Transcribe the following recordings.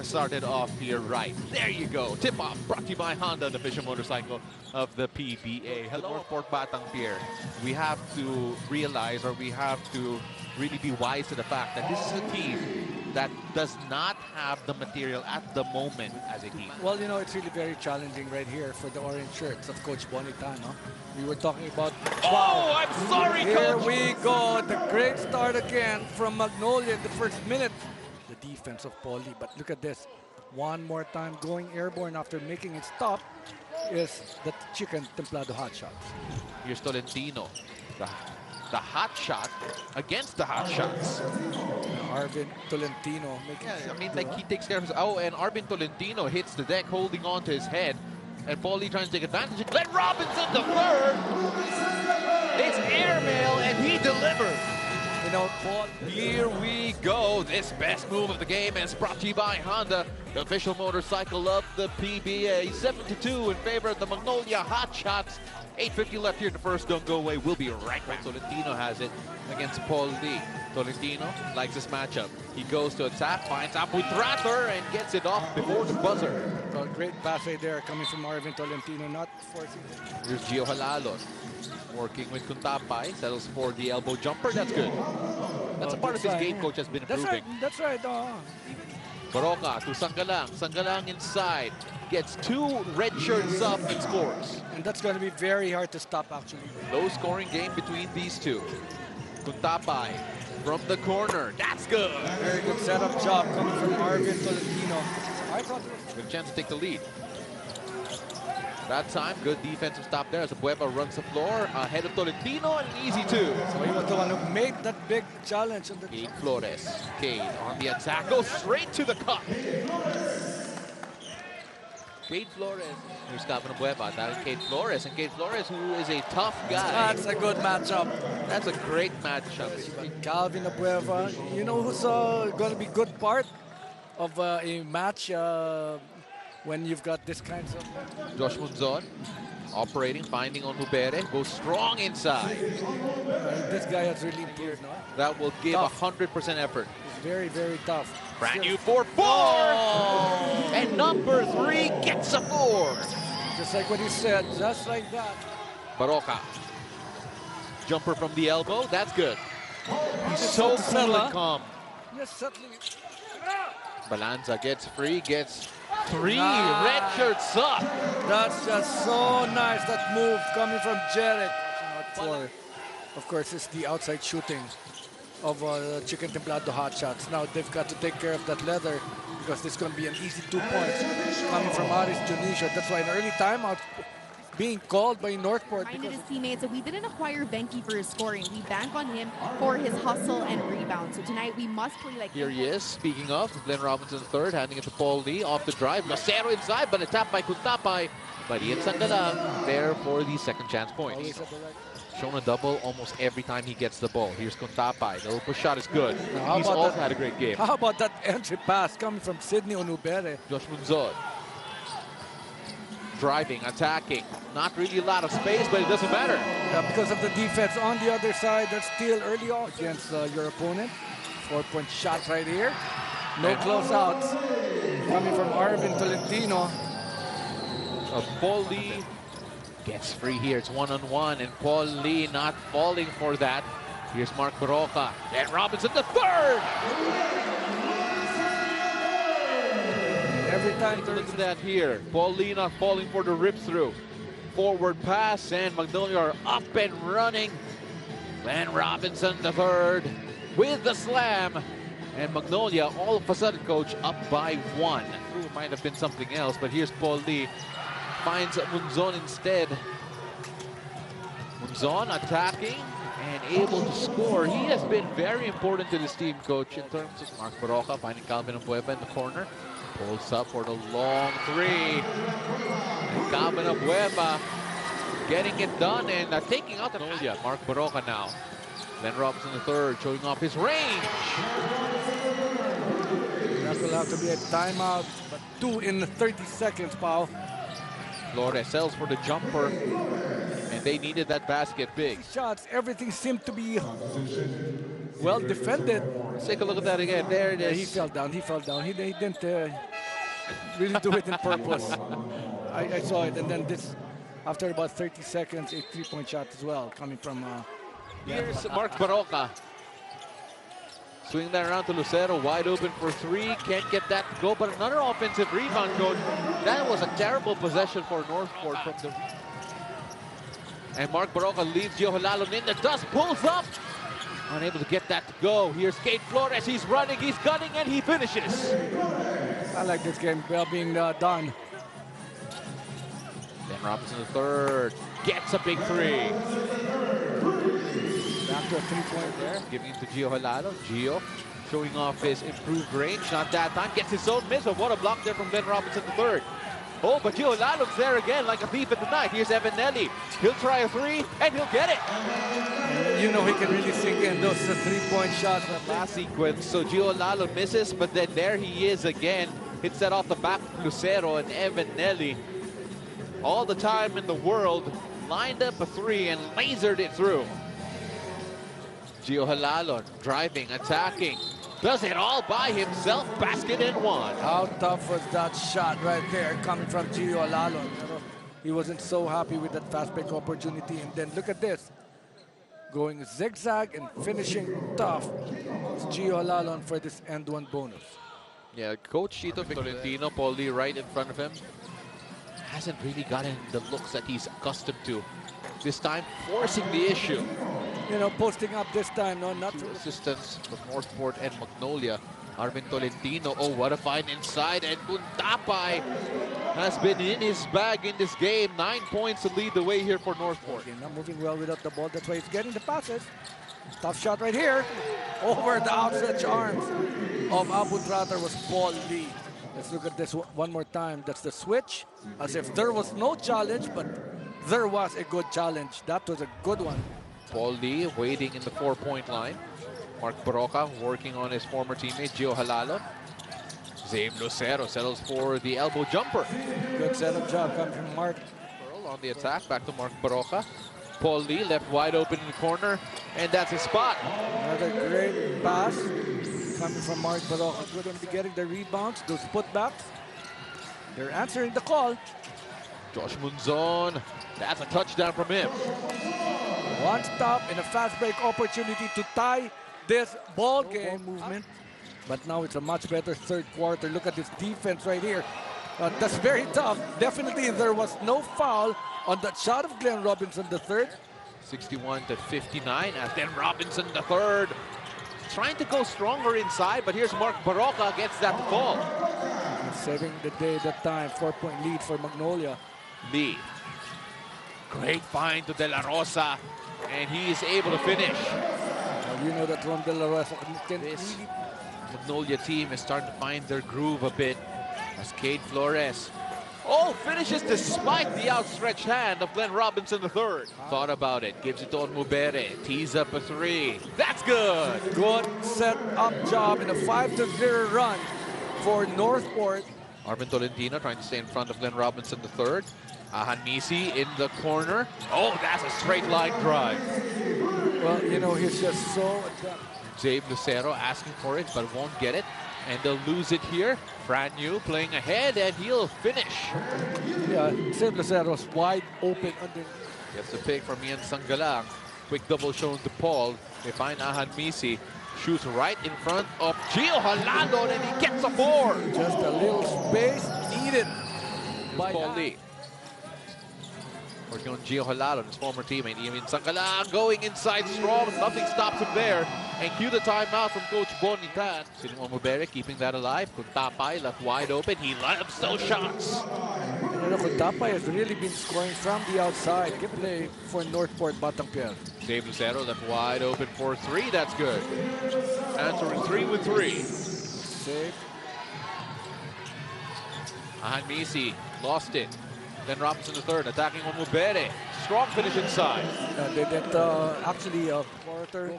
started off here right. There you go. Tip-off brought to you by Honda, the official motorcycle of the PBA. Hello, NorthPort Batang Pier. We have to realize, or we have to really be wise to the fact that this is a team that does not have the material at the moment as a team. Well, you know, it's really very challenging right here for the orange shirts of Coach Bonitano. We were talking about... Oh, I'm sorry, Here Coach! we go. The great start again from Magnolia in the first minute. The defense of Paulie, but look at this. One more time going airborne after making it stop is the Chicken Timplado Hotshots. Here's Tolentino. The hot shot against the hot shots. Arvin Tolentino making I mean, like, he takes care of his... Oh, and Arvin Tolentino hits the deck, holding on to his head. And Paulie trying to take advantage. Glenn Robinson, the third. It's airmail, and he delivers. You know, Paul, Here we go. This best move of the game is brought to you by Honda, the official motorcycle of the PBA. 7-2 in favor of the Magnolia Hotshots. 8:50 left here in the first. Don't go away. We'll be right back. Tolentino has it against Paul Lee. Tolentino likes this matchup. He goes to attack, finds Aputrator, and gets it off before the buzzer. a great pass right there coming from Arvin Tolentino, not forcing it. Here's Gio Halalos working with Kuntapay. Settles for the elbow jumper. That's good. That's a part of his game coach has been improving. That's right. Baroka to Sangalang. Sangalang inside. Gets two red shirts up and scores. And that's going to be very hard to stop, actually. Low scoring game between these two. Kuntapay from the corner. That's good. Very good setup job coming from Arvin Tolentino. I thought it was Good chance to take the lead. That time, good defensive stop there as Abueva runs the floor ahead of Tolentino, and an easy two. so he was the one who made that big challenge. On the Cade Flores. Cade on the attack. Goes straight to the cup. Cade Flores. Here's Calvin Abueva. That is Cade Flores. And Cade Flores, who is a tough guy. That's a good matchup. That's a great matchup. Calvin Abueva, you know who's going to be good part of a match when you've got this kinds of... Josh Munzon operating, finding on Hubere. Goes strong inside. this guy has really improved, no? That will give Tough. 100% effort. He's very, very tough. Brand new Still- 4-4. And number 3 gets a 4. Just like what he said, just like that. Baroka. Jumper from the elbow. That's good. He's so to cool settle, and huh? calm. Just settling it. Balanza gets free, gets 3 Ah. red shirts up. That's just so nice, that move coming from Jarek. For, of course, it's the outside shooting of Chicken Timplado Hotshots. Now they've got to take care of that leather because this is going to be an easy 2 points coming from Aris Dionisio. That's why an early timeout being called by Northport. Reminded his teammates that we didn't acquire Venky for his scoring. We bank on him for his hustle and rebound. So tonight we must play like Here he is. Speaking of, Glenn Robinson third, handing it to Paul Lee off the drive. Lucero inside, but a tap by Kuntapay. But Ian Sangalang there for the second chance point. Always at the right. Shown a double almost every time he gets the ball. Here's Kuntapay. The little push shot is good. Now, how He's about also that- had a great game. How about that entry pass coming from Sidney Onubere? Josh Munzon. Driving, attacking. Not really a lot of space, but it doesn't matter. Yeah, because of the defense on the other side, that's still early on against your opponent. 4-point shot right here. No closeouts coming from Arvin Tolentino. Paul Lee gets free here. It's one-on-one, and Paul Lee not falling for that. Here's Mark Baroka. And Robinson the third! Every time Look at that here. Paul Lee not falling for the rip-through. Forward pass, and Magnolia are up and running. Glenn Robinson the third with the slam. And Magnolia, all of a sudden, coach, up by 1. It might have been something else, but here's Paul Lee. Finds Munzon instead. Munzon attacking and able to score. He has been very important to this team, coach, in terms of Mark Baroka finding Calvin Abueva in the corner. Pulls up for the long 3. And Calvin Abueva getting it done and taking out the Magnolia. Mark Baroka now. Glenn Robinson the third showing off his range. That will have to be a timeout, but 2 in 30 seconds, Pao. Flores sells for the jumper, and they needed that basket big. Shots, everything seemed to be well defended. Let's take a look at that again. There it Yeah, is. he fell down. He fell down. He didn't really do it in purpose. I saw it, and then this, after about 30 seconds, a three-point shot as well coming from. Here's Mark Baroka. Swing that around to Lucero, wide open for three. Can't get that to go, but another offensive rebound, coach. That was a terrible possession for Northport from the. And Mark Baroka leaves Gio Halalon in the dust, pulls up. Unable to get that to go. Here's Kate Flores. He's running, he's gunning, and he finishes. I like this game well being done. Ben Robinson the third gets a big three. Back to a three-point there. Giving it to Gio Halalon. Gio showing off his improved range. Not that time. Gets his own miss. But what a block there from Ben Robinson the third. Oh, but Gio Halalon's there again like a thief in the night. Here's Evan Nelly. He'll try a three, and he'll get it. You know he can really sink in those three-point shots. Last sequence, so Gio Halalon misses, but then there he is again. Hits that off the back of Lucero, and Evan Nelly, all the time in the world, lined up a three and lasered it through. Gio Halalon driving, attacking, does it all by himself, basket and one. How tough was that shot right there coming from Gio Halalon? He wasn't so happy with that fast break opportunity, and then look at this. Going zigzag and finishing tough. It's Gio Halalon for this end one bonus. Yeah, Coach Chito Tolentino, Paul Lee right in front of him, hasn't really gotten the looks that he's accustomed to. This time, forcing the issue. You know, posting up this time, no, not Two assistants from Northport and Magnolia. Arvin Tolentino, oh, what a find inside, and Kuntapay has been in his bag in this game. 9 points to lead the way here for Northport. Not moving well without the ball, that's why he's getting the passes. Tough shot right here. Over the outstretched arms of Abu Tratter was Paul Lee. Let's look at this one more time. That's the switch, as if there was no challenge, but there was a good challenge. That was a good one. Paul Lee waiting in the 4-point line. Mark Baroka working on his former teammate, Gio Halalon. Zabe Lucero settles for the elbow jumper. Good setup job coming from Mark. On the attack, back to Mark Baroka. Paul Lee left wide open in the corner, and that's his spot. Another great pass coming from Mark Baroka. Good on getting the rebounds, those putbacks. They're answering the call. Josh Munzon, that's a touchdown from him. One stop and a fast break opportunity to tie this ball game movement. But now it's a much better third quarter. Look at this defense right here. That's very tough. Definitely there was no foul on that shot of Glenn Robinson III. 61-59 as Glenn Robinson III trying to go stronger inside, but here's Mark Baroka, gets that to fall. Saving the day that time. 4-point lead for Magnolia. Lee. Great find to De La Rosa, and he is able to finish. You know that Ron De La Rosa can This really... Magnolia team is starting to find their groove a bit as Kate Flores, oh, finishes despite the outstretched hand of Glenn Robinson III. Thought about it, gives it to Onmubere, tees up a three. That's good. Good set-up job in a 5-0 run for Northport. Arvin Tolentino trying to stay in front of Glenn Robinson III. Ahanmisi in the corner. Oh, that's a straight line drive. Well, you know, he's just so... Zabe Lucero asking for it, but won't get it. And they'll lose it here. Brand new playing ahead, and he'll finish. Yeah, Zabe Lucero's wide open under... Gets the pick from Ian Sangalang. Quick double shown to Paul. They find Ahanmisi. Shoots right in front of Gio Halalon, and he gets a board. Just a little space needed by Paul Lee. Working on Gio Halalon, his former teammate. Ian Sangalang going inside strong. Nothing stops him there. And cue the timeout from Coach Bonitan. Sinimo Mubere keeping that alive. Kuntapay left wide open. He loves those shots. You know, Kuntapay has really been scoring from the outside. Good play for NorthPort Batang Pier. Zabe Lucero left wide open for three. That's good. Answering 3 with 3. Save. Ahanmisi lost it. Then Robinson III attacking on Mubere. Strong finish inside. They didn't actually quarter.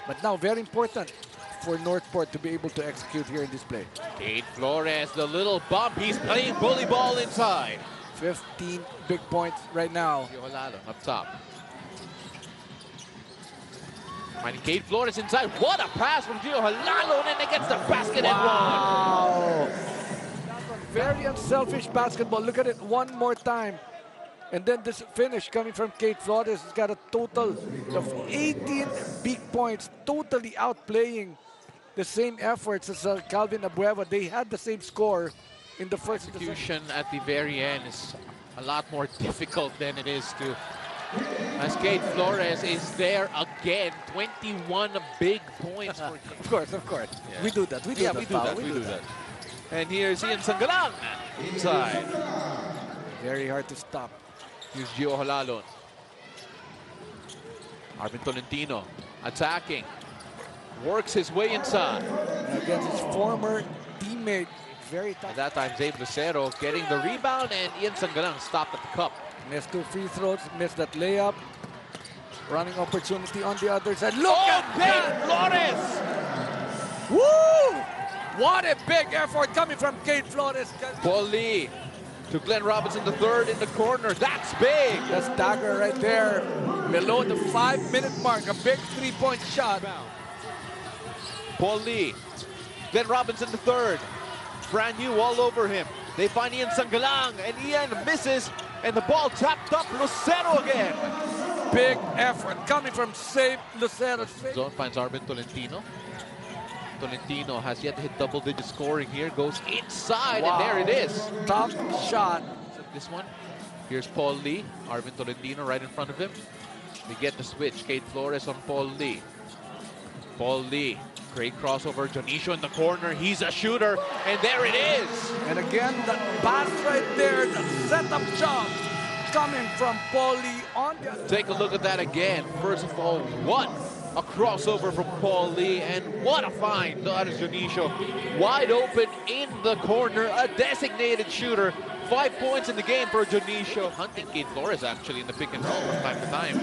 But now very important for Northport to be able to execute here in this play. Kate Flores, the little bump. He's playing bully ball inside. 15 big points right now. Gio Halalon up top. Finding Kate Flores inside. What a pass from Gio Halalo, and it gets the basket and Wow. Very unselfish basketball. Look at it one more time. And then this finish coming from Kate Flores has got a total of 18 big points, totally outplaying the same efforts as Calvin Abueva. They had the same score in the first and the second. Execution at the very end is a lot more difficult than it is to... As Kate Flores is there again, 21 big points for Kate. Of course. Yeah. We do that. We do that. And here's Ian Sangalang inside. Very hard to stop. Here's Gio Halalon. Arvin Tolentino attacking. Works his way inside. Against his former teammate. Very tough. At that time, Zabe Lucero getting the rebound, and Ian Sangalang stopped at the cup. Missed 2 free throws, missed that layup. Running opportunity on the other side. Look at Kate Flores! Woo! What a big effort coming from Kate Flores. Paul Lee to Glenn Robinson III in the corner. That's big. That's dagger right there. Below the 5-minute mark. A big 3-point shot. Paul Lee. Glenn Robinson III. Brand new all over him. They find Ian Sangalang, and Ian misses, and the ball tapped up. Lucero again. Big effort coming from Zabe Lucero. Zone finds Arvin Tolentino. Tolentino has yet to hit double-digit scoring here. Goes inside, and there it is. Top shot. This one. Here's Paul Lee. Arvin Tolentino right in front of him. We get the switch. Kate Flores on Paul Lee. Paul Lee. Great crossover. Jonicio in the corner. He's a shooter, and there it is. And again, that pass right there, the setup job coming from Paul Lee on the... Take a look at that again. First of all, what a crossover from Paul Lee, and what a find. That is Jonicio. Wide open in the corner, a designated shooter. 5 points in the game for Jonicio. Hunting Kate Flores actually in the pick and roll from time to time.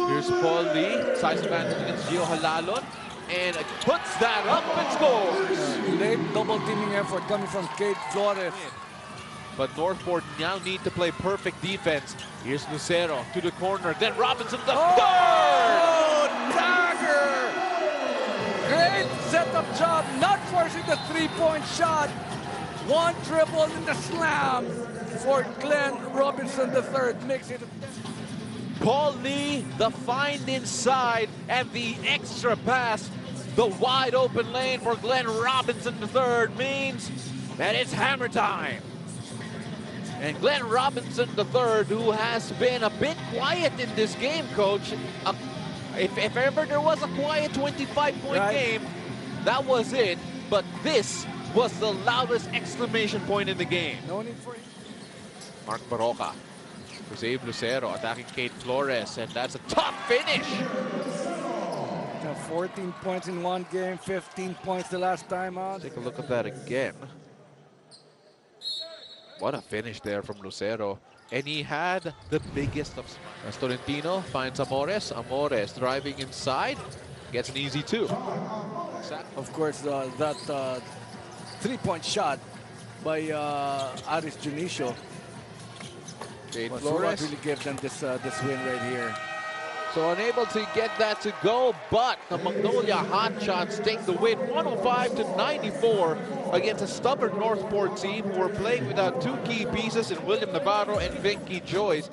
Here's Paul Lee, size advantage against Gio Halalon, and puts that up and scores. Late double teaming effort coming from Kate Flores. But NorthPort now need to play perfect defense. Here's Lucero to the corner, then Robinson the third! Dagger! Great setup job, not forcing the 3-point shot. One dribble in the slam for Glenn Robinson III. Makes it Paul Lee, the find inside, and the extra pass. The wide open lane for Glenn Robinson III means that it's hammer time. And Glenn Robinson III, who has been a bit quiet in this game, Coach. If ever there was a quiet 25-point game, that was it. But this was the loudest exclamation point in the game. no need for it. Mark Baroca. Zabe Lucero attacking Kate Flores, and that's a tough finish. 14 points in one game, 15 points the last time out. Take a look at that again. What a finish there from Lucero. And he had the biggest of smiles. As Tolentino finds Amores. Amores driving inside. Gets an easy 2. Of course, that 3-point shot by Aris Junicio Kate was Flores. what really gave them this win right here. So unable to get that to go, but the Magnolia Hotshots take the win 105-94 against a stubborn NorthPort team who were playing without 2 key pieces in William Navarro and Venky Joyce.